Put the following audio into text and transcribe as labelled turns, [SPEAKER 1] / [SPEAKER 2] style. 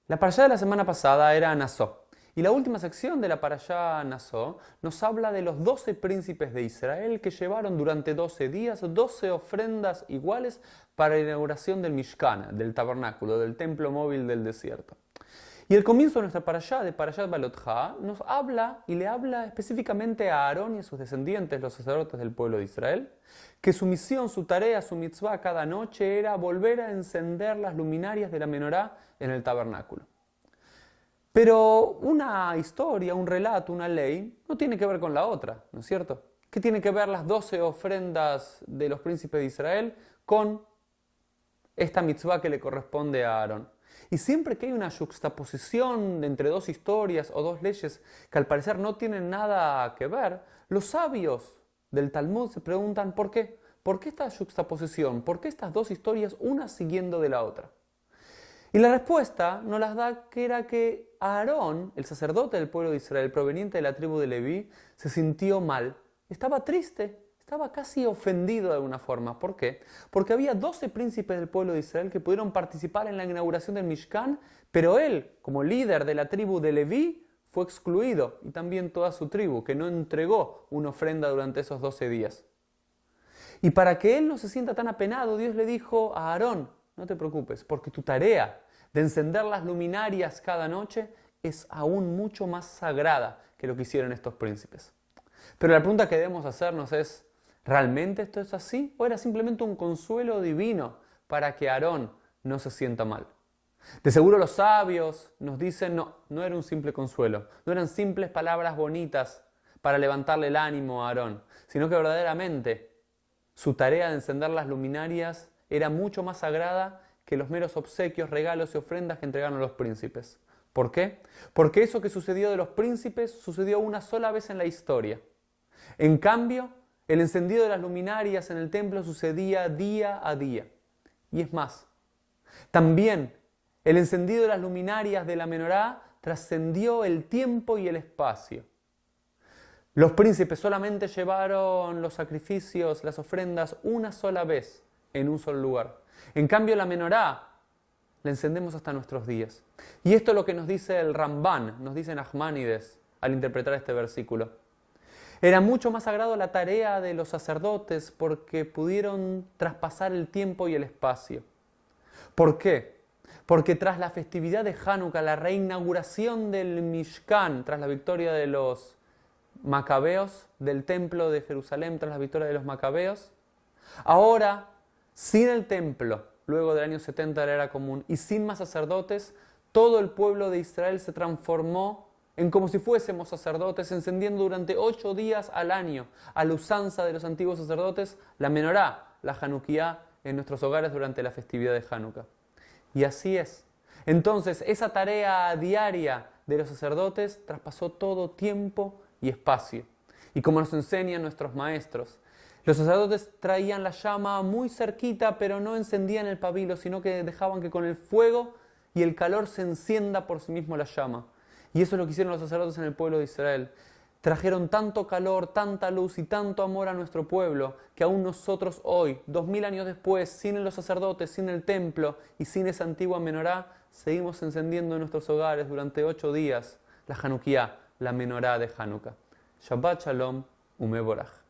[SPEAKER 1] La parashá de la semana pasada era Nasó. Y la última sección de la parashá Nasó nos habla de los 12 príncipes de Israel que llevaron durante 12 días 12 ofrendas iguales para la inauguración del Mishkan, del tabernáculo, del templo móvil del desierto. Y el comienzo de nuestra parashá, de Parashat Balotja, nos habla y le habla específicamente a Aarón y a sus descendientes, los sacerdotes del pueblo de Israel, que su misión, su tarea, su mitzvah cada noche era volver a encender las luminarias de la menorá en el tabernáculo. Pero una historia, un relato, una ley, no tiene que ver con la otra, ¿no es cierto? ¿Qué tiene que ver las 12 ofrendas de los príncipes de Israel con esta mitzvah que le corresponde a Aarón? Y siempre que hay una juxtaposición entre dos historias o dos leyes que al parecer no tienen nada que ver, los sabios del Talmud se preguntan ¿por qué? ¿Por qué esta juxtaposición? ¿Por qué estas dos historias una siguiendo de la otra? Y la respuesta nos la da que era que Aarón, el sacerdote del pueblo de Israel, proveniente de la tribu de Leví, se sintió mal, estaba triste, estaba casi ofendido de alguna forma. ¿Por qué? Porque había 12 príncipes del pueblo de Israel que pudieron participar en la inauguración del Mishkan, pero él, como líder de la tribu de Leví, fue excluido, y también toda su tribu, que no entregó una ofrenda durante esos 12 días. Y para que él no se sienta tan apenado, Dios le dijo a Aarón: no te preocupes, porque tu tarea de encender las luminarias cada noche es aún mucho más sagrada que lo que hicieron estos príncipes. Pero la pregunta que debemos hacernos es: ¿realmente esto es así? ¿O era simplemente un consuelo divino para que Aarón no se sienta mal? De seguro los sabios nos dicen no era un simple consuelo, no eran simples palabras bonitas para levantarle el ánimo a Aarón, sino que verdaderamente su tarea de encender las luminarias era mucho más sagrada que los meros obsequios, regalos y ofrendas que entregaron los príncipes. ¿Por qué? Porque eso que sucedió de los príncipes sucedió una sola vez en la historia. En cambio, el encendido de las luminarias en el templo sucedía día a día. Y es más, también el encendido de las luminarias de la menorá trascendió el tiempo y el espacio. Los príncipes solamente llevaron los sacrificios, las ofrendas, una sola vez en un solo lugar. En cambio, la menorá la encendemos hasta nuestros días. Y esto es lo que nos dice el Rambán, nos dice Nachmanides al interpretar este versículo. Era mucho más sagrado la tarea de los sacerdotes porque pudieron traspasar el tiempo y el espacio. ¿Por qué? Porque tras la festividad de Hanukkah, la reinauguración del Mishkan, tras la victoria de los macabeos, del templo de Jerusalén, tras la victoria de los macabeos, ahora, sin el templo, luego del año 70 de la era común, y sin más sacerdotes, todo el pueblo de Israel se transformó en como si fuésemos sacerdotes, encendiendo durante 8 días al año, a la usanza de los antiguos sacerdotes, la menorá, la Hanukkah, en nuestros hogares durante la festividad de Hanukkah. Y así es. Entonces, esa tarea diaria de los sacerdotes traspasó todo tiempo y espacio. Y como nos enseñan nuestros maestros, los sacerdotes traían la llama muy cerquita, pero no encendían el pabilo, sino que dejaban que con el fuego y el calor se encienda por sí mismo la llama. Y eso es lo que hicieron los sacerdotes en el pueblo de Israel. Trajeron tanto calor, tanta luz y tanto amor a nuestro pueblo, que aún nosotros hoy, 2000 años después, sin los sacerdotes, sin el templo y sin esa antigua menorá, seguimos encendiendo en nuestros hogares durante 8 días la Hanukkah, la menorá de Hanukkah. Shabbat Shalom, Umeborach.